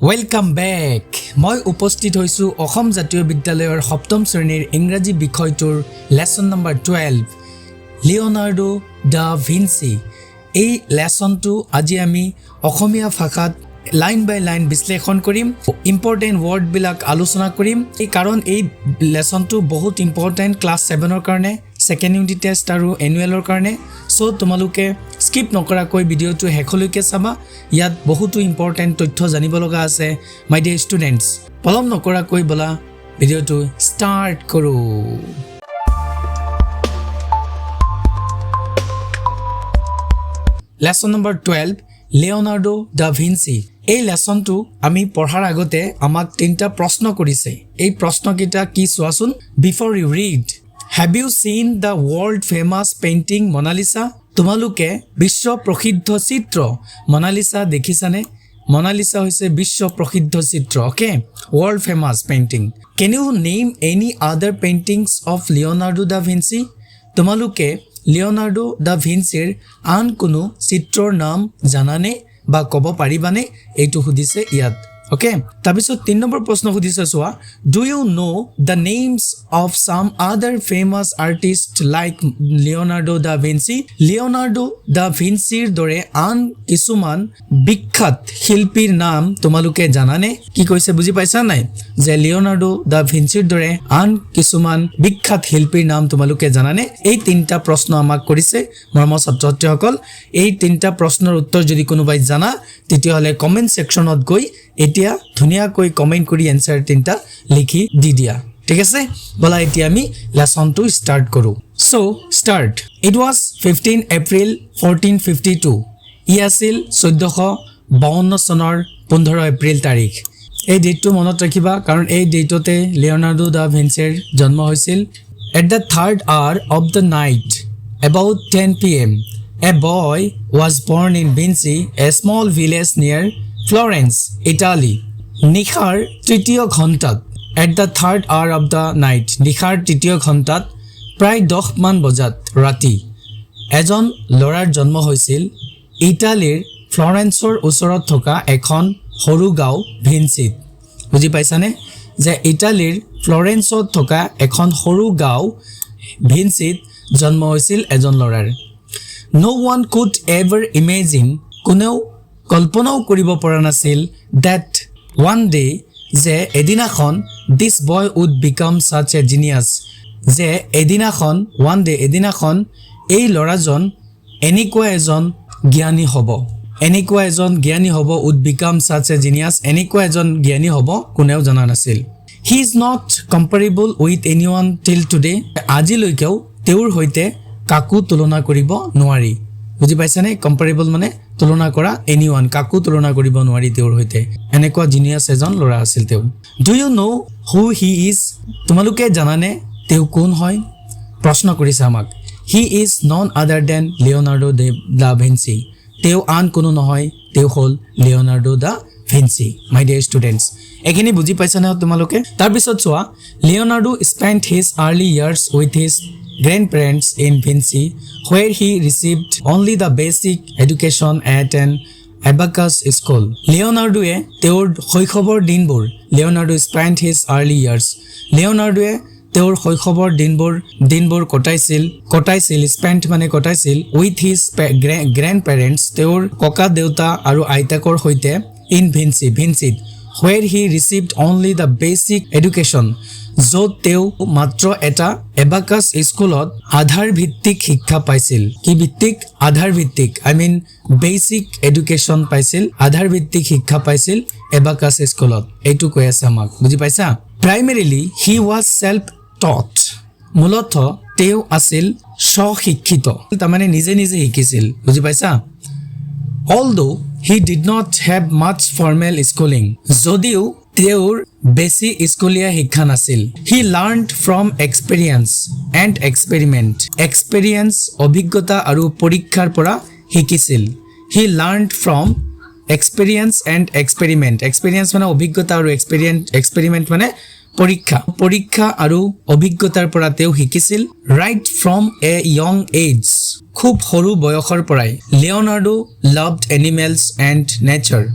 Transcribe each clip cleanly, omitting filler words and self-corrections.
Welcome back মই উপস্থিত হৈছো অসম জাতীয় বিদ্যালয়ৰ সপ্তম শ্ৰেণীৰ ইংৰাজী বিষয়টোৰ lesson number 12 Leonardo da Vinci এই লেসনটো আজি আমি অসমীয়া ভাষাত লাইন বাই লাইন বিশ্লেষণ কৰিম ইম্পৰ্টেন্ট ওয়াৰ্ড বিলাক আলোচনা কৰিম এই কাৰণ এই লেসনটো বহুত ইম্পৰ্টেন্ট ক্লাস 7 ৰ কাৰণে সেকেন্ড ইউনিট টেষ্ট আৰু এনুৱেলৰ কাৰণে সো তোমালোকে স্কিপ নকৰাকৈ ভিডিওটো হেকলৈকে চাবা ইয়াত বহুতো ইম্পৰ্টেন্ট তথ্য জানিব লগা আছে মাই ডিয়াৰ ষ্টুডেন্টস পলম নকৰাকৈ বলা ভিডিওটো স্টাৰ্ট কৰো lesson number 12 Leonardo da Vinci এই লেসনটো আমি পঢ়াৰ আগতে আমাক তিনটা প্ৰশ্ন কৰিছে এই প্ৰশ্নকেইটা কি চোৱাচোন before you read Have you seen the world famous painting Mona Lisa? তোমালোকে বিশ্ব প্ৰসিদ্ধ চিত্ৰ Mona Lisa দেখিছানে? Mona Lisa হৈছে বিশ্ব প্ৰসিদ্ধ চিত্ৰ, okay? World famous painting. Can you name any other paintings of Leonardo da Vinci? তোমালোকে Leonardo da Vinciৰ আন কোনো চিত্ৰৰ নাম জানানে বা ক'ব পাৰিবানে? এইটো সুধিছে ইয়াত Okay, তাবিসো 3 নম্বৰ প্ৰশ্ন খুদিছে সোয়া Do you know the names of some other famous artists like Leonardo da Vinci? Leonardo da Vinciৰ দৰে আন কিছুমান বিখ্যাত শিল্পীৰ নাম তোমালোকে জানানে কি কৈছে বুজি পাইছা নাই যে Leonardo da Vinciৰ দৰে আন কিছুমান বিখ্যাত শিল্পীৰ নাম তোমালোকে জানানে এই তিনটা প্ৰশ্ন আমাক কৰিছে মৰমৰ ছাত্ৰছাত্ৰীসকল এই তিনটা প্ৰশ্নৰ উত্তৰ যদি কোনোবাই জানা তেতিয়াহলে কমেন্ট সেকশনত গৈ এতিয়া ধুনিয়াকৈ কমেন্ট কৰি এনসাৰ তিনটা লিখি দি দিয়া ঠিক আছে বলা এতিয়া আমি লেসনটো স্টাৰ্ট কৰো সো স্টাৰ্ট ইট ওয়াজ 15 এপ্ৰিল 1452 ই আছিল 1452 চনৰ 15 এপ্ৰিল তাৰিখ এই ডেটটো মনত ৰাখিবা কাৰণ এই ডেটতে লিওনাৰ্ডো দা ভিঞ্চিৰ জন্ম হৈছিল at the third hour of the night about 10 p.m. a boy was born in Vinci, a small village near Florence, Italy. নিখাৰ তৃতীয় ঘণ্টাত at the third hour of the night নিখাৰ তৃতীয় ঘণ্টাত প্ৰায় 10 মান বজাত ৰাতি এজন লৰাৰ জন্ম হৈছিল ইটালীৰ ফ্লৰেন্সৰ ওচৰত থকা এখন সৰু গাঁও ভিঞ্চিত বুজি পাইছানে যে ইটালীৰ ফ্লৰেন্সত থকা এখন সৰু গাঁও ভিঞ্চিত জন্ম হৈছিল এজন লৰাৰ No one could ever imagine কোনেও কল্পনাও কৰিব পৰা নাছিল that one day যে এদিনাখন this boy would become such a genius যে এদিনাখন one day এদিনাখন এই লৰাজন এনেকুৱা এজন জ্ঞানী হ'ব would become such a genius এনেকুৱা এজন জ্ঞানী হ'ব কোনেও জানা নাছিল he is not comparable with anyone till today আজিলৈকেও তেওঁৰ হৈতে কাকু তুলনা কৰিব নোৱাৰি বুজি পাইছানে কম্পাৰেবল মানে তুলনা কৰা এনিওয়ান কাকু তুলনা কৰিব নোৱাৰি তেওঁৰ হৈতে এনেকুৱা জিনিয়াস এজন লৰা আছিল তেওঁ do you know who he is তোমালোকে জানানে তেওঁ কোন হয় প্ৰশ্ন কৰিছে আমাক he is none other than Leonardo da Vinci তেওঁ আন কোনো নহয় তেওঁ হল Leonardo da Vinci my dear students এখিনি বুজি পাইছানে তোমালোকে তাৰ পিছত চোৱা Leonardo spent his early years with his grandparents in Vinci, where he received only the basic education at an abacus school. Leonardo তেওঁৰ শৈশৱৰ Leonardo spent his early years. Leonardo তেওঁৰ শৈশৱৰ দিনবোৰ কটাইছিল spent মানে কটাইছিল with his grandparents তেওঁৰ ককা দেউতা আৰু আইতাকৰ হৈতে in Vinci, where he received only the basic education. য'ত তেওঁ মাত্ৰ এটা এবাকাস স্কুলত আধাৰ ভিত্তিক শিক্ষা পাইছিল কি ভিত্তিক আধাৰ ভিত্তিক আই মিন বেসিক এডুকেশন পাইছিল আধাৰ ভিত্তিক শিক্ষা পাইছিল এবাকাস স্কুলত এইটো কৈ আছে আমাক বুজি পাইছা প্ৰাইমেৰিলি হি ওয়াজ সেলফ টট মূলত তেওঁ আছিল স্বশিক্ষিত তাৰমানে নিজে শিকিছিল বুজি পাইছা although he did not have much formal schooling যদিও তেওঁৰ বেছি স্কুলীয়া শিক্ষা নাছিল he learned from experience and experiment অভিজ্ঞতা আৰু পৰীক্ষাৰ পৰা শিকিছিল he learned from experience and experiment মানে অভিজ্ঞতা আৰু experiment মানে পৰীক্ষা আৰু অভিজ্ঞতাৰ পৰা তেওঁ শিকিছিল right from a young age খুব সৰু বয়সৰ পৰাই Leonardo loved animals and nature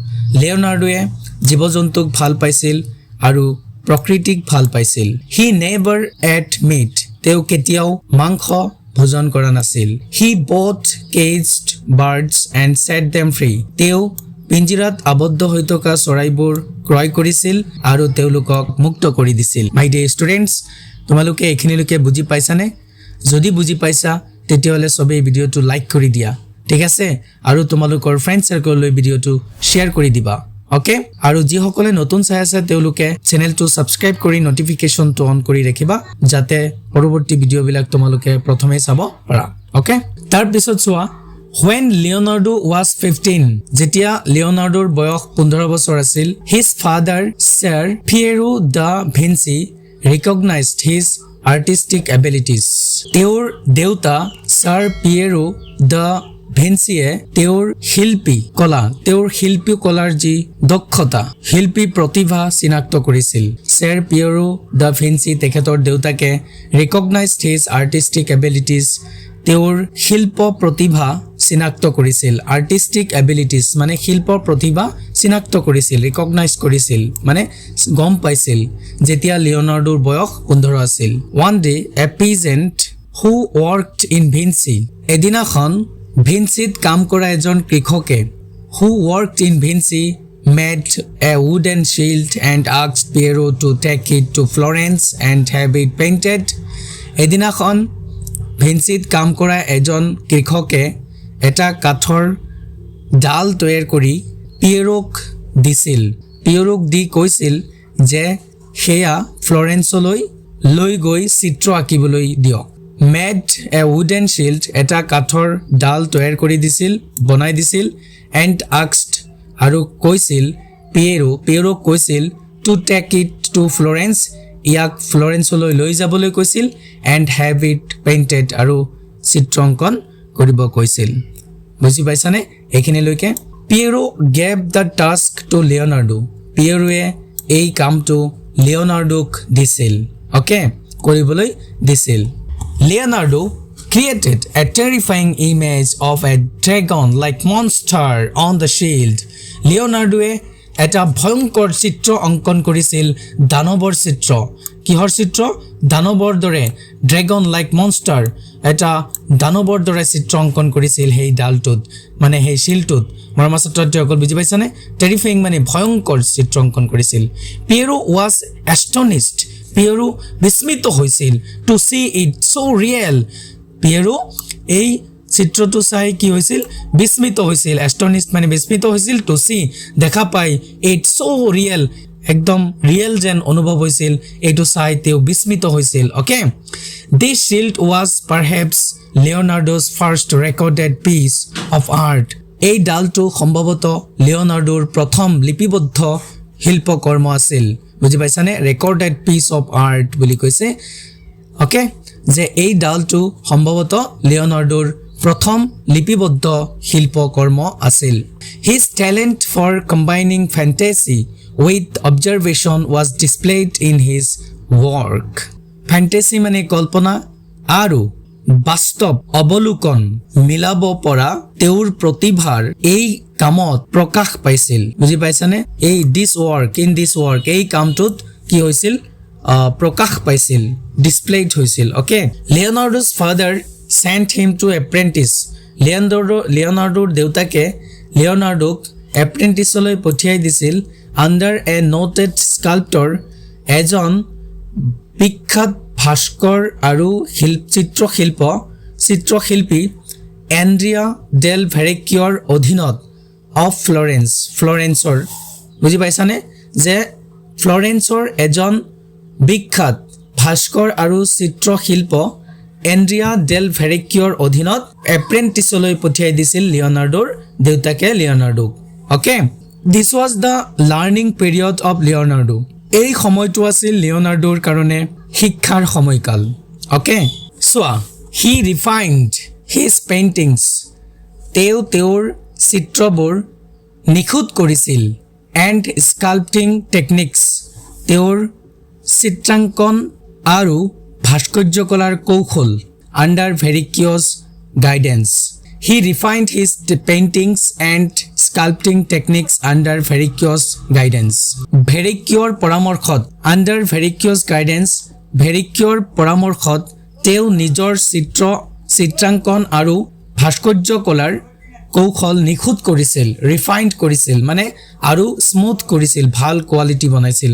Leonardo জীৱ-জন্তুক ভাল পাইছিল আৰু প্ৰকৃতিক ভাল পাইছিল হি নেভাৰ এট মিট তেওঁ কেতিয়াও মাংস ভোজন কৰা নাছিল হি বট caged birds and set them free তেওঁ পিঞ্জিৰাত আবদ্ধ হৈ থকা চৰাইবোৰ ক্ৰয় কৰিছিল আৰু তেওঁলোকক মুক্ত কৰি দিছিল মাই ডিয়াৰ ষ্টুডেণ্টছ তোমালোকে এইখিনিলৈকে বুজি পাইছানে যদি বুজি পাইছা তেতিয়াহ'লে সবেই ভিডিঅ'টো লাইক কৰি দিয়া ঠিক আছে আৰু তোমালোকৰ ফ্ৰেণ্ড সাৰ্কেললৈ ভিডিঅ'টো শ্বেয়াৰ কৰি দিবা ওকে আৰু যিসকলে নতুন চাই আছে তেওঁলোকে চেনেলটো সাবস্ক্ৰাইব কৰি নটিফিকেশনটো অন কৰি ৰাখিবা যাতে পৰৱৰ্তী ভিডিঅ'বিলাক তোমালোকে প্ৰথমে চাব পাৰা ওকে তাৰ পিছত চোৱা When Leonardo was 15, যেতিয়া লিওনাৰ্ডোৰ বয়স 15 বছৰ আছিল, his father, Sir Piero da Vinci, recognized his artistic abilities. তেওঁৰ দেউতা Sir Piero da Vinci-এ তেওঁৰ শিল্পী কলাৰ যি দক্ষতা শিল্পী প্ৰতিভা চিনাক্ত কৰিছিল Sir Piero da Vinci তেখেতৰ দেউতাকে recognized his artistic abilities তেওঁৰ শিল্প প্ৰতিভা চিনাক্ত কৰিছিল আৰ্টিস্টিক এবিলিটিজ মানে শিল্প প্ৰতিভা চিনাক্ত কৰিছিল ৰিকগনাইজ কৰিছিল মানে গম পাইছিল যেতিয়া লিওনাৰ্ডোৰ বয়স 15 আছিল one day a peasant who worked in Vinci এদিনাখন ভিনসিত কাম কৰা এজন কৃষকে who worked in Vinci made a wooden shield and asked Piero to take it to Florence and have it painted এদিনাখন ভিনসিত কাম কৰা এজন কৃষকে এটা কাঠৰ ডাল তৈয়াৰ কৰি পিয়েৰোক দিছিল পিয়েৰোক দি কৈছিল যে হেয়া ফ্লৰেন্সলৈ লৈ গৈ চিত্ৰ আঁকিবলৈ দিয়ক মেড এ উডেন শিল্ড এটা কাঠৰ ডাল তৈয়াৰ কৰি দিছিল বনাই দিছিল এণ্ড আস্কড আৰু কৈছিল পিয়েৰোক কৈছিল to take it to Florence ইয়াক ফ্লৰেন্সলৈ লৈ যাবলৈ কৈছিল এণ্ড হ্যাভ ইট পেইন্টেড আৰু চিত্ৰাঙ্কন কৰিব কৈছিল বুজি পাইছানে এইখিনিলৈকে Piero gave the task to Leonardo পিয়েৰোৱে এই কামটো লিওনাৰ্ডোক দিছিল ওকে কৰিবলৈ দিছিল Leonardo created a terrifying image of a dragon like monster on the shield লিওনাৰ্ডোৱে এটা ভয়ংকৰ চিত্ৰ অংকন কৰিছিল দানৱৰ চিত্ৰ কিহৰ চিত্ৰ দানৱৰ দৰে ড্ৰেগন লাইক মনষ্টাৰ এটা দানৱৰ দৰে চিত্ৰ অংকন কৰিছিল সেই ডালটোত মানে সেই শিলটোত মৰমৰ ছাত্ৰসকল বুজি পাইছানে টেৰিফাইং মানে ভয়ংকৰ চিত্ৰ অংকন কৰিছিল পিয়েৰো ৱাজ এস্টনিশড পিয়েৰো বিস্মিত হৈছিল to see it so real Piero এই চিত্ৰটো চাই কি হৈছিল বিস্মিত হৈছিল এস্টনিশড মানে বিস্মিত হৈছিল টু সি দেখা পাই ইট সো ৰিয়েল একদম ৰিয়েল যেন অনুভৱ হৈছিল এইটো চাই তেওঁ বিস্মিত হৈছিল okay this shield was perhaps Leonardo's first recorded piece of art এই ডালটো সম্ভৱত লিওনাৰ্ডোৰ প্ৰথম লিপিবদ্ধ শিল্পকৰ্ম আছিল বুজি পাইছানে ৰেকৰ্ডেড পিস অফ আৰ্ট বুলি কৈছে ওকে যে এই ডালটো সম্ভৱত লিওনাৰ্ডোৰ প্ৰথম লিপিবদ্ধ শিল্পকৰ্ম আছিল his talent for combining fantasy with observation was displayed in his work fantasy মানে কল্পনা আৰু বাস্তৱ অবলোকন মিলাব পৰা তেওঁৰ প্ৰতিভাৰ এই কামত প্ৰকাশ পাইছিল বুজি পাইছানে এই দিস ওয়াৰ্ক এই কামটোত কি হৈছিল প্ৰকাশ পাইছিল ডিসপ্লেড হৈছিল okay Leonardo's father sent him to apprentice লিওনাৰ্ডোৰ দেউতাকে লিওনাৰ্ডোক এপ্ৰেন্টিছলৈ পঠিয়াই দিছিল under a noted sculptor এজন বিখ্যাত ভাস্কৰ আৰু চিত্ৰশিল্পী এন্ড্ৰিয়া ডেল ভেৰেকিয়ৰ অধীনত অফ ফ্লৰেন্সৰ বুজি পাইছানে যে ফ্লৰেন্সৰ এজন বিখ্যাত ভাস্কৰ আৰু চিত্ৰশিল্প এন্ড্ৰিয়া ডেল ভেৰেকিয়ৰ অধীনত এপ্ৰেন্টিছলৈ পঠিয়াই দিছিল লিওনাৰ্ডোৰ দেউতাকে লিওনাৰ্ডোক okay This was the learning period of Leonardo. এই সময়টো আছিল লিওনাৰ্ডোৰ কাৰণে শিক্ষাৰ সময়কাল okay সোৱা he refined his paintings তেওঁৰ চিত্ৰবোৰ নিখুঁত কৰিছিল and sculpting techniques তেওঁৰ চিত্ৰাঙ্কন আৰু ভাস্কৰ্যকলাৰ কৌশল under Verrocchio's guidance he refined his paintings and sculpting techniques under Verrocchio's guidance. Verrocchioৰ পৰামৰ্শত under Verrocchio's guidance Verrocchioৰ পৰামৰ্শত তেওঁ নিজৰ চিত্ৰাঙ্কন আৰু ভাস্কৰ্য কলাৰ কৌশল নিখুঁত কৰিছিল ৰিফাইন্ড কৰিছিল মানে আৰু স্মুথ কৰিছিল ভাল কোৱালিটি বনাইছিল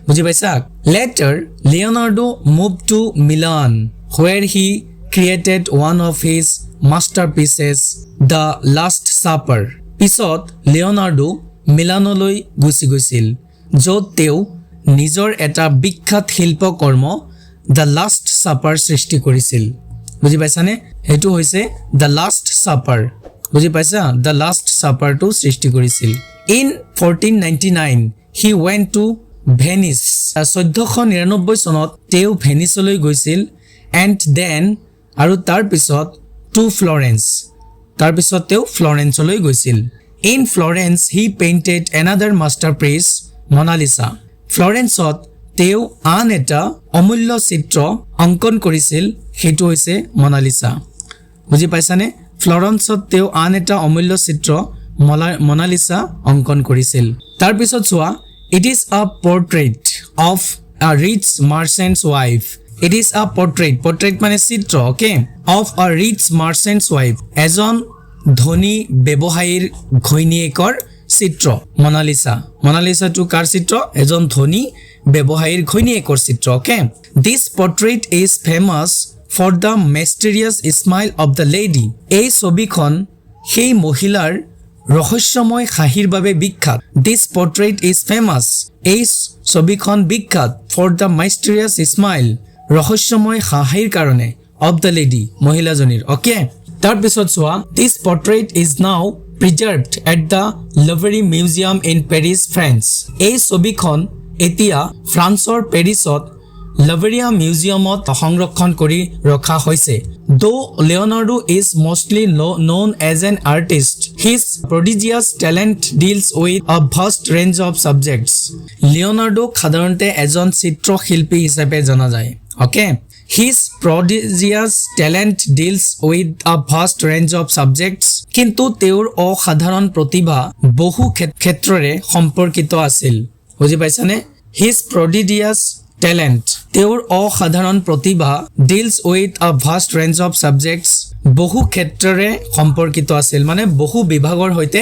বুজি পাইছা later Leonardo moved to Milan where he created one of his masterpieces the Last Supper পিছত লিওনাৰ্ডো মিলানলৈ গুচি গৈছিল য'ত তেওঁ নিজৰ এটা বিখ্যাত শিল্পকৰ্ম The Last Supper সৃষ্টি কৰিছিল বুজি পাইছানে হেতু হৈছে The Last Supper বুজি পাইছা The Last Supper টো সৃষ্টি কৰিছিল In 1499 he went to Venice 1499 চনত তেওঁ ভেনিছলৈ গৈছিল and then আৰু তাৰ পিছত to Florence তাৰ পিছত তেওঁ ফ্লৰেন্সলৈ গৈছিল In Florence he painted another masterpiece Mona Lisa ফ্লৰেন্সত তেওঁ আন এটা অমূল্য চিত্ৰ অঙ্কন কৰিছিল হেতু হৈছে মোনালিসা বুজি পাইছানে ফ্লৰেন্সত তেওঁ আন এটা অমূল্য চিত্ৰ মোনালিসা অঙ্কন কৰিছিল তাৰ পিছত চোৱা It is a portrait of a rich merchant's wife It is a portrait মানে চিত্ৰ okay of a rich merchant's wife এজন ধনী ব্যৱসায়ীৰ ঘৈণীয়েকৰ চিত্ৰ মোনালিসা টু কাৰ চিত্ৰ এজন ধনী ব্যৱসায়ীৰ ঘৈণীয়েকৰ চিত্ৰ okay This portrait is famous for the mysterious smile of the lady এই ছবিখন সেই মহিলাৰ ৰহস্যময় হাঁহিৰ বাবে বিখ্যাত This portrait is famous এই ছবিখন বিখ্যাত for the mysterious smile ৰহস্যময় হাঁহিৰ কাৰণে of the lady মহিলাজনীৰ okay তাৰ পিছত চোৱা This portrait is now preserved at the Louvre Museum in Paris France এই ছবিখন এতিয়া ফ্ৰান্সৰ পেৰিছত Louvre মিউজিয়ামত সংৰক্ষণ কৰি ৰখা হৈছে Though Leonardo is mostly known as an artist his prodigious talent deals with a vast range of subjects Leonardo সাধাৰণতে এজন চিত্ৰশিল্পী হিচাপে জনা যায় okay His prodigious talent deals with a vast range of subjects কিন্তু তেওঁৰ অসাধাৰণ প্ৰতিভা বহু ক্ষেত্ৰৰে সম্পৰ্কিত আছিল বুজি পাইছানে His prodigious talent তেওঁৰ অসাধাৰণ প্ৰতিভা deals with a vast range of subjects বহু ক্ষেত্ৰৰে সম্পৰ্কিত আছিল মানে বহু বিভাগৰ হৈতে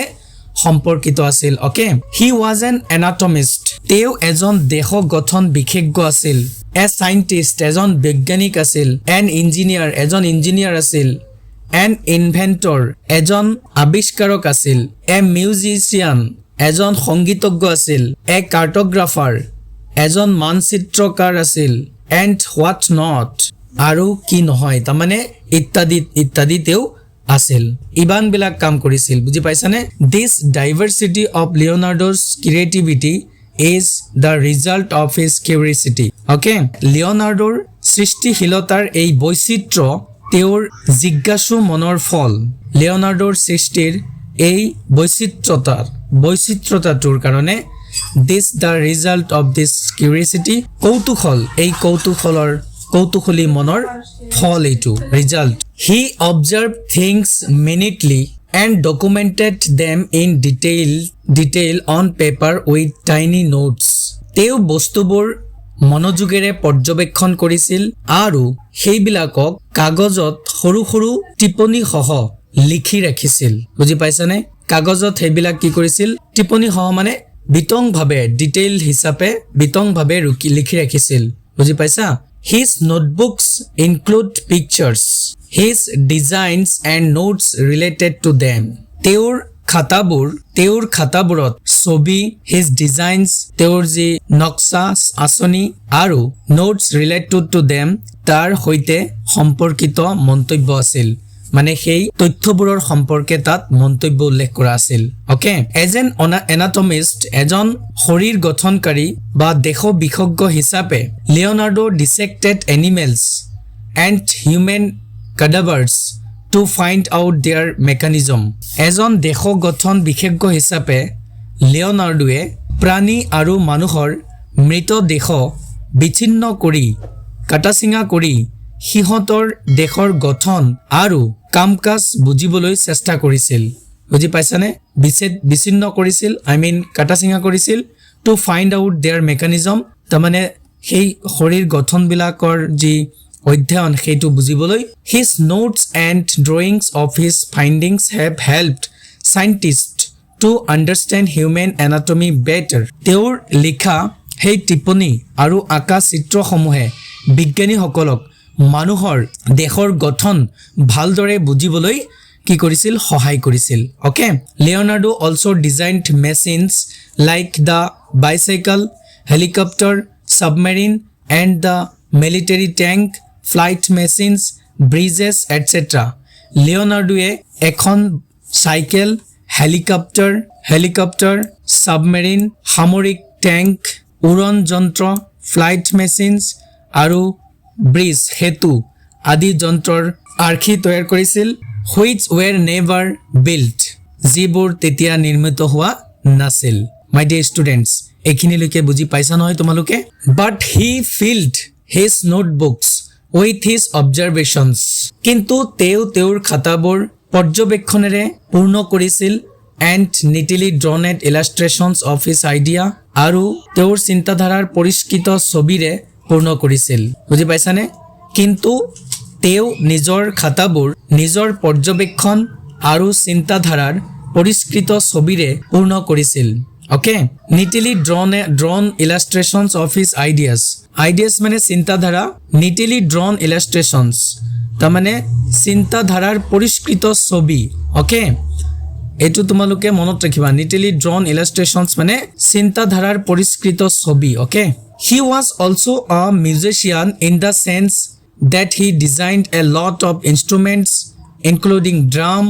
সম্পৰ্কিত আছিল okay He was an anatomist তেওঁ এজন দেহ গঠন বিশেষজ্ঞ আছিল A scientist এজন বৈজ্ঞানিক আছিল an engineer এজন ইঞ্জিনিয়াৰ আছিল an inventor এজন আৱিষ্কাৰক আছিল a musician এজন সংগীতজ্ঞ আছিল a cartographer এজন মানচিত্ৰকাৰ আছিল and what not আৰু কি নহয় তাৰমানে ইত্যাদি তেওঁ আছিল ইবান বিলাক কাম কৰিছিল বুজি পাইছানে This diversity of Leonardo's creativity is the result of his curiosity okay লিওনাৰ্ডোৰ সৃষ্টিশীলতাৰ এই বৈচিত্ৰ্য তেওঁৰ জিজ্ঞাসু মনৰ ফল লিওনাৰ্ডোৰ সৃষ্টিৰ এই বৈচিত্ৰতাটোৰ কাৰণে this the result of this curiosity কৌতুহলী মনৰ ফল এইটো result he observed things minutely and documented them in detail on paper with tiny notes তেওঁ বস্তুবোৰ মনোযোগেৰে পৰ্যবেক্ষণ কৰিছিল আৰু সেইবিলাকক কাগজত সৰু সৰু টিপনি সহ লিখি ৰাখিছিল বুজি পাইছানে কাগজত সেইবিলাক কি কৰিছিল টিপনি সহ মানে বিতংভাৱে ডিটেইল হিচাপে বিতংভাৱে লিখি ৰাখিছিল বুজি পাইছা His notebooks include pictures his designs and notes related to them তেওঁৰ খাতাবোৰত ছবি his designs তেওঁৰ যি নক্সা আঁচনি আৰু notes related to them তাৰ হৈতে সম্পৰ্কিত মন্তব্য আছিল মানে সেই তথ্যবোৰৰ সম্পৰ্কে তাত মন্তব্য উল্লেখ কৰা আছিল ওকে এজ এন এনাটমিষ্ট এজন শৰীৰ গঠনকাৰী বা দেহ বিশেষজ্ঞ হিচাপে Leonardo ডিসেক্টেড animals and human cadavers to find out their mechanism এজন দেহ গঠন বিশেষজ্ঞ হিচাপে লিওনাৰ্ডোৱে প্ৰাণী আৰু মানুহৰ মৃত দেহ বিচ্ছিন্ন কৰি কাটাছিঙা কৰি সিহঁতৰ দেহৰ গঠন আৰু কামকাজ বুজিবলৈ চেষ্টা কৰিছিল বুজি পাইছানে বিচ্ছিন্ন কৰিছিল আই মিন কাটা চিঙা কৰিছিল to find out their mechanism তাৰমানে সেই শৰীৰ গঠনবিলাকৰ যি অধ্যয়ন সেইটো বুজিবলৈ his notes and drawings of his findings have helped scientist to understand human anatomy better তেওঁৰ লিখা সেই টিপ্পনী আৰু আঁকা চিত্ৰসমূহে বিজ্ঞানীসকলক মানুহৰ দেহৰ গঠন ভালদৰে বুজিবলৈ কি কৰিছিল সহায় কৰিছিল okay Leonardo also designed machines like the bicycle helicopter submarine and the military tank flight machines bridges etcetera লিওনাৰ্ডোৱে এখন চাইকেল হেলিকপ্টাৰ সাবমেৰিন সামৰিক টেংক উৰণ যন্ত্ৰ ফ্লাইট মেচিনছ আৰু ব্ৰিজ সেতু আদি যন্ত্ৰৰ আৰ্হি তৈয়াৰ কৰিছিল which were never built যিবোৰ তেতিয়া নিৰ্মিত হোৱা নাছিল my dear students এখিনিলৈকে বুজি পাইছা নহয় তোমালোকে but he filled his notebooks with his observations কিন্তু তেওঁৰ খাতাবোৰ পৰ্যবেক্ষণেৰে পূৰ্ণ কৰিছিল and neatly drawn illustrations of his idea আৰু তেওঁৰ চিন্তাধাৰাৰ পৰিষ্কৃত ছবিৰে পূৰ্ণ কৰিছিল বুজি পাইছানে কিন্তু তেওঁ নিজৰ খাতাবোৰ নিজৰ পৰ্যবেক্ষণ আৰু চিন্তাধাৰাৰ পৰিষ্কৃত ছবিৰে পূৰ্ণ কৰিছিল okay neatly drawn illustrations of his ideas মানে চিন্তাধাৰা neatly drawn illustrations তাৰমানে চিন্তাধাৰাৰ পৰিষ্কৃত ছবি ওকে এটো তোমালোকে মনত ৰাখিবা neatly drawn illustrations মানে চিন্তাধাৰাৰ পৰিষ্কৃত ছবি okay he was also a musician in the sense that he designed a lot of instruments including drum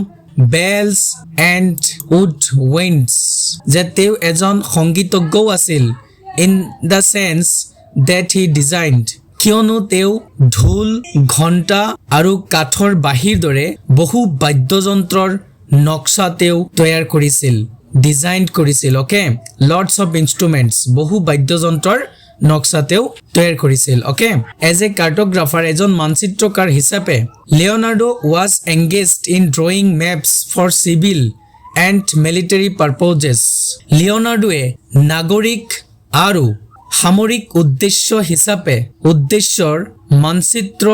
bells and woodwinds যে তেওঁ এজন সংগীতজ্ঞও আছিল in the sense that he designed কিয়নো তেওঁ ঢোল ঘণ্টা আৰু কাঠৰ বাঁহীৰ দৰে বহু বাদ্যযন্ত্ৰৰ নক্সা তেওঁ তৈয়াৰ কৰিছিল ডিজাইন কৰিছিল ওকে লটস অফ ইনস্ট্ৰুমেন্টস বহু বাদ্যযন্ত্ৰৰ নক্সা তেওঁ তৈয়াৰ কৰিছিল ওকে এজ এ কাৰ্টোগ্ৰাফাৰ এজন মানচিত্ৰকাৰ হিচাপে Leonardo was engaged in drawing maps for civil and military purposes লিওনাৰ্ডোৱে নাগৰিক আৰু সামৰিক উদ্দেশ্যৰ মানচিত্ৰ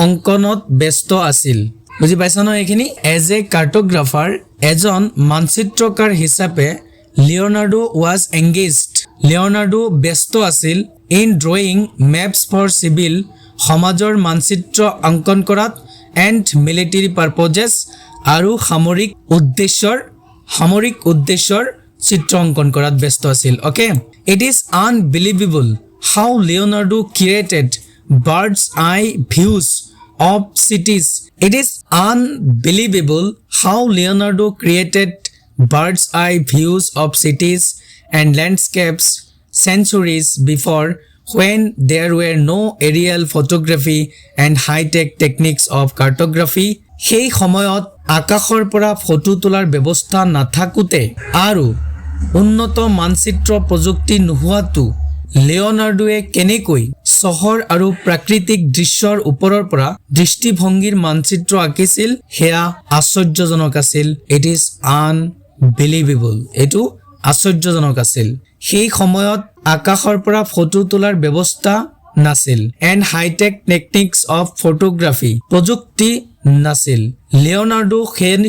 অংকনত ব্যস্ত আছিল বুজি পাইছা ন এইখিনি এজ এ কাৰ্টোগ্ৰাফাৰ এজন মানচিত্ৰকাৰ হিচাপে লিওনাৰ্ডো ৱাজ এংগেজড লিওনাৰ্ডো ব্যস্ত আছিল in drawing maps for civil সমাজৰ মানচিত্ৰ অংকন কৰাত এণ্ড মিলিটাৰী পাৰপজেছ আৰু সামৰিক উদ্দেশ্যৰ চিত্ৰ অংকন কৰাত ব্যস্ত আছিল okay it is unbelievable how Leonardo created birds I views of cities. It is unbelievable how Leonardo created bird's eye views of cities and landscapes centuries before when there were no aerial photography and high-tech techniques of cartography. সেই সময়ত আকাশৰ পৰা photo তোলাৰ ব্যৱস্থা নাথাকুতে আৰু উন্নত মানচিত্ৰ প্ৰযুক্তি নোহোৱাটো লিওনাৰ্ডোৱে কেনেকৈ চহৰ আৰু প্ৰাকৃতিক দৃশ্যৰ ওপৰৰ পৰা দৃষ্টিভংগীৰ মানচিত্ৰ আঁকিছিল হেয়া আশ্চৰ্যজনক আছিল ইট ইজ আনবিলিভেবল এটো আশ্চৰ্যজনক আছিল সেই সময়ত আকাশৰ পৰা ফটো তোলাৰ ব্যৱস্থা নাছিল and hi tech techniques of photography প্ৰযুক্তি নাছিল লিওনাৰ্ডো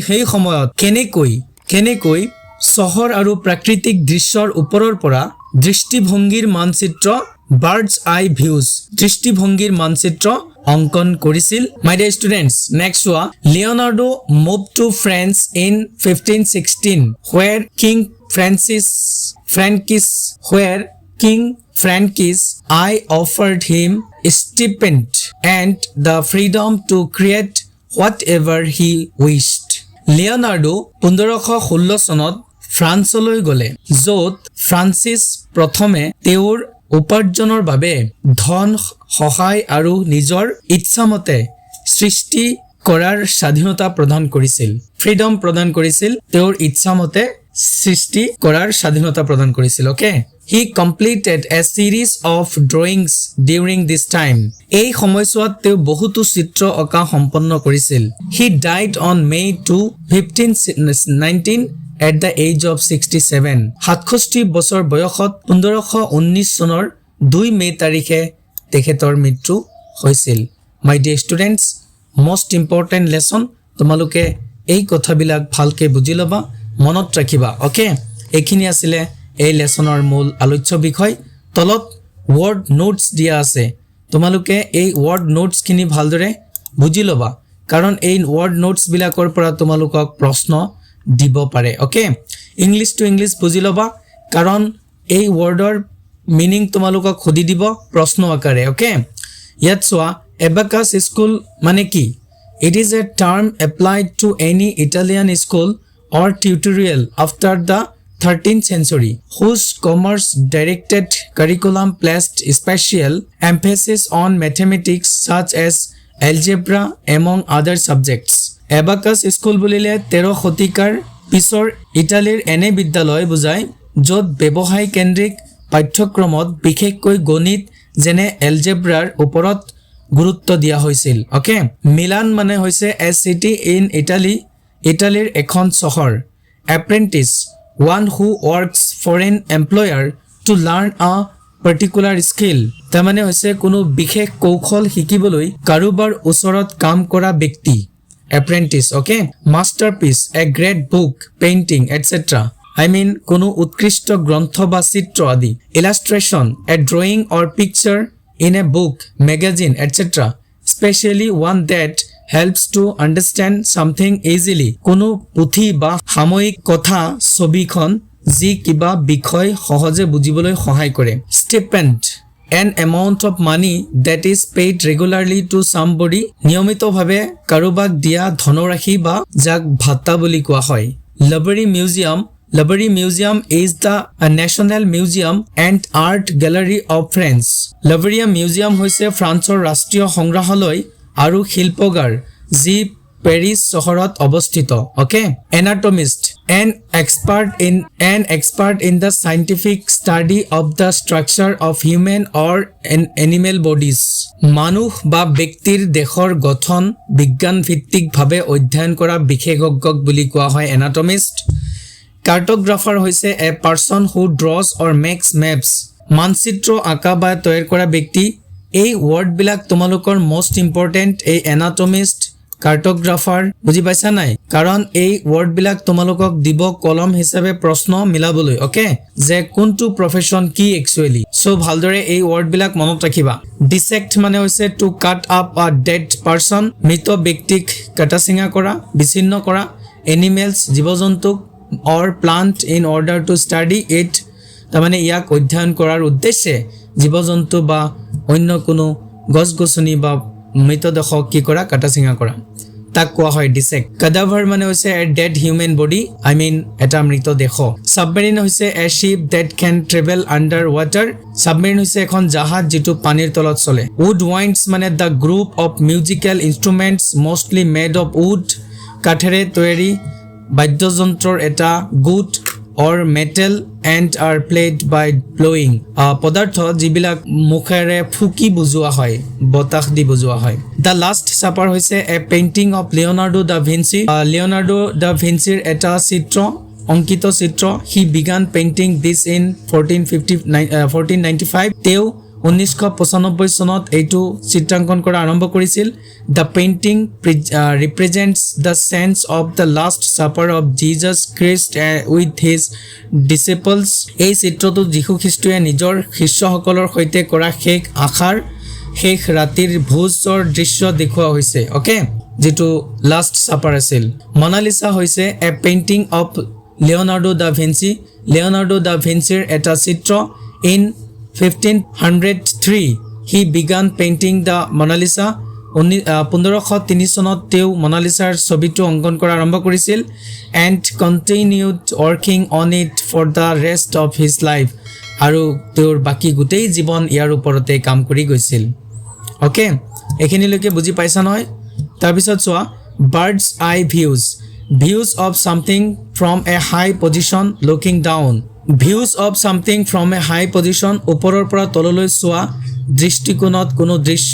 সেই সময়ত কেনেকৈ চহৰ আৰু প্ৰাকৃতিক দৃশ্যৰ ওপৰৰ পৰা দৃষ্টিভংগীৰ মানচিত্ৰ বাৰ্ডছ আই ভিউজ দৃষ্টিভংগীৰ মানচিত্ৰ অংকন কৰিছিল মাই ডিয়াৰ ষ্টুডেণ্টছ নেক্সট হোৱা Leonardo move to France in 1516 where King Francis I offered him stipend and the freedom to create whatever he wished Leonardo 1516 চনত ফ্ৰান্সলৈ গলে য'ত ফ্ৰান্সিছ প্ৰথমে তেওঁৰ উপাৰ্জনৰ বাবে ধন সহায় আৰু নিজৰ ইচ্ছামতে সৃষ্টি কৰাৰ স্বাধীনতা প্ৰদান কৰিছিল তেওঁৰ ইচ্ছামতে সৃষ্টি কৰাৰ স্বাধীনতা প্ৰদান কৰিছিল okay He completed a series of drawings during this time. এই সময়ছোৱাত তেওঁ বহুতো চিত্ৰ অঁকা সম্পন্ন কৰিছিল. He died on May 2, 1519 at the age of 67. 67 বছৰ বয়সত 1519 চনৰ 2 মে তাৰিখে তেখেতৰ মৃত্যু হৈছিল. My dear students, most important lesson, তোমালোকে এই কথাবিলাক ভালকে বুজি লবা, মনত ৰাখিবা. ওকে, এইখিনি আছিল এই লেসনৰ মূল আলোচ্য বিষয়. তলত ওয়াৰ্ড নোটস দিয়া আছে, তোমালোকে এই ওয়াৰ্ড নোটস খিনি ভালদৰে বুজি লবা, কাৰণ এই ওয়াৰ্ড নোটস বিলাকৰ পৰা তোমালোকক প্ৰশ্ন দিব পাৰে. ওকে, ইংলিশ টু ইংলিশ বুজি লবা, কাৰণ এই ওয়াৰ্ডৰ মিনিং তোমালোকক খুদি দিব প্ৰশ্ন আকাৰে. ওকে, ইয়াত চোৱা, abacus school মানে কি? It is a term applied to any Italian school or tutorial after the 13th century, whose commerce-directed curriculum placed special emphasis on mathematics such as algebra among other subjects. Abacus school বুলিলে 13 শতিকাৰ পিছৰ ইটালীৰ এনে বিদ্যালয় বুজায় য'ত ব্যৱসায় কেন্দ্ৰিক পাঠ্যক্ৰমত বিশেষকৈ গণিত যেনে এলজেব্ৰাৰ ওপৰত গুৰুত্ব দিয়া হৈছিল. ওকে, মিলান মানে হৈছে এ চিটি ইন ইটালী, ইটালীৰ এখন চহৰ. Apprentice, one who works for an employer to learn a particular skill. তাৰমানে হৈছে কোনো বিশেষ কৌশল শিকিবলৈ কাৰোবাৰ ওচৰত কাম কৰা ব্যক্তি, apprentice. Okay, masterpiece, a great book, painting etcetera. I mean কোনো উৎকৃষ্ট গ্ৰন্থ বা চিত্ৰ আদি. Illustration, a drawing or picture in a book, magazine, etc. Especially one that helps to understand something easily. কোনো পুথি বা সাময়িক কথা ছবিখন যি কিবা বিষয় সহজে বুজিবলৈ সহায় কৰে. Stipend, an amount of money that is paid regularly to somebody. নিয়মিতভাৱে কাৰোবাক দিয়া ধনৰাশি বা যাক ভাত্তা বুলি কোৱা হয়. Library Museum, Library Museum is the national museum and art gallery of France. Library Museum হৈছে ফ্ৰান্সৰ ৰাষ্ট্ৰীয় সংগ্ৰহালয় আৰু শিল্পগাৰ যি পেৰিছ চহৰত অৱস্থিত. Okay, Anatomist, an expert in the scientific study of the structure of human or animal bodies. মানুহ বা ব্যক্তিৰ দেহৰ গঠন বিজ্ঞান ভিত্তিকভাৱে অধ্যয়ন কৰা বিশেষজ্ঞক বুলি কোৱা হয় এনাটমিষ্ট. কাৰ্টোগ্ৰাফাৰ হৈছে a person who draws or makes maps. মানচিত্ৰ আঁকা বা তৈয়াৰ কৰা ব্যক্তি. এই ওয়াৰ্ডবিলাক তোমালোকৰ মোষ্ট ইম্পৰ্টেণ্ট. এই এনাটমিষ্ট, কাৰ্টোগ্ৰাফাৰ, বুজি পাইছা নাই? কাৰণ এই ওয়াৰ্ডবিলাক তোমালোকক দিব কলম হিচাপে প্ৰশ্ন মিলাবলৈ. ওকে, যে কোনটো প্ৰফেশ্যন কি একচুৱেলি. সো ভালদৰে এই ওয়াৰ্ডবিলাক মনত ৰাখিবা. ডিসেক্ট মানে হৈছে টু কাট আপ আ ডেড পাৰ্চন, মৃত ব্যক্তিক কাটাচিঙা কৰা, বিচ্ছিন্ন কৰা. এনিমেলছ, জীৱ জন্তুক, or plant in order to study it. তাৰমানে ইয়াক অধ্যয়ন কৰাৰ উদ্দেশ্যে জীৱ জন্তু বা অন্য কোনো গছ গছনি বা মৃতদেহক কি কৰা, কাটাচিঙা কৰা, তাক কোৱা হয় ডিসেক্ট. কাদাভাৰ মানে হৈছে a dead human body, I mean এটা মৃতদেহ. সাবমেৰিন হৈছে a ship that can travel under water. Submarine হৈছে এখন জাহাজ যিটো পানীৰ তলত চলে. উড ওয়াইণ্ডছ মানে the group of musical instruments mostly made of wood, কাঠেৰে তৈয়াৰী বাদ্যযন্ত্ৰৰ এটা গুট or metal and are played by blowing. পদাৰ্থ যিবিলাক মুখেৰে ফুকি বুজোৱা হয়, বতাহ দি বুজোৱা হয়. দ্য লাষ্ট চাপাৰ হৈছে a painting of Leonardo da Vinci. Leonardo da ভিঞ্চিৰ এটা চিত্ৰ, অংকিত চিত্ৰ. He began painting this in 1495. তেওঁ 1995 চনত এইটো চিত্ৰাংকন কৰা আৰম্ভ কৰিছিল. The painting represents the scene of the last supper of Jesus Christ with his disciples. এই চিত্ৰটো যীশু খ্ৰীষ্টই নিজৰ শিষ্যসকলৰ সৈতে কৰা শেষ আশাৰ শেষ ৰাতিৰ ভোজৰ দৃশ্য দেখুওৱা হৈছে. ওকে, যেটো লাষ্ট সাপাৰ আছিল. মনালিসা হৈছে a painting of Leonardo da Vinci. Leonardo da ভিঞ্চিৰ এটা চিত্ৰ. In 1503 he began painting the Mona Lisa. 1503 চনত তেওঁ মনালিসাৰ ছবিটো অংকন কৰা আৰম্ভ কৰিছিল. And continued working on it for the rest of his life. আৰু তেওঁৰ বাকী গোটেই জীৱন ইয়াৰ ওপৰতে কাম কৰি গৈছিল. ওকে, এইখিনিলৈকে বুজি পাইছা নহয়? তাৰপিছত চোৱা, bird's eye views. Views of something from a high position looking down. Views of something from a high position, ওপৰৰ পৰা তললৈ চোৱা দৃষ্টিকোণত কোনো দৃশ্য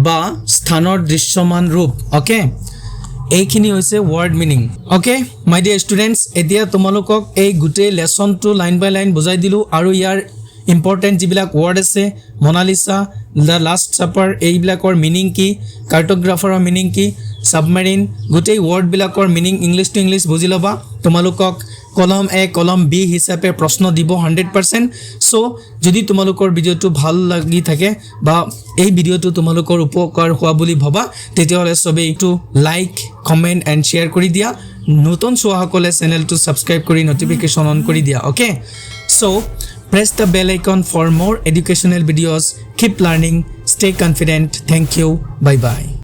বা স্থানৰ দৃশ্যমান ৰূপ। অ'কে, এইখিনি হৈছে ৱৰ্ড মিনিং। অ'কে মাই ডিয়াৰ ষ্টুডেণ্টছ, এতিয়া তোমালোকক এই গোটেই লেচনটো লাইন বাই লাইন বুজাই দিলোঁ আৰু ইয়াৰ ইম্পৰ্টেণ্ট যিবিলাক ৱৰ্ড আছে, মনালিছা, দ্য লাষ্ট ছাপাৰ, এইবিলাকৰ মিনিং কি, কাৰ্ট'গ্ৰাফাৰৰ মিনিং কি, ছাবমেৰিন, গোটেই ৱৰ্ডবিলাকৰ মিনিং ইংলিছ টু ইংলিছ বুজি ল'বা। তোমালোকক কলম এ কলম বি হিচাপে প্ৰশ্ন দিব 100%। চ' যদি তোমালোকৰ ভিডিঅ'টো ভাল লাগি থাকে বা এই ভিডিঅ'টো তোমালোকৰ উপকাৰ হোৱা বুলি ভাবা, তেতিয়াহ'লে চবেই এইটো লাইক, কমেণ্ট এণ্ড শ্বেয়াৰ কৰি দিয়া। নতুন চোৱাসকলে চেনেলটো ছাবস্ক্ৰাইব কৰি নটিফিকেশ্যন অন কৰি দিয়া। Okay, so' press the bell icon for more educational videos. Keep learning, stay confident. Thank you. Bye bye.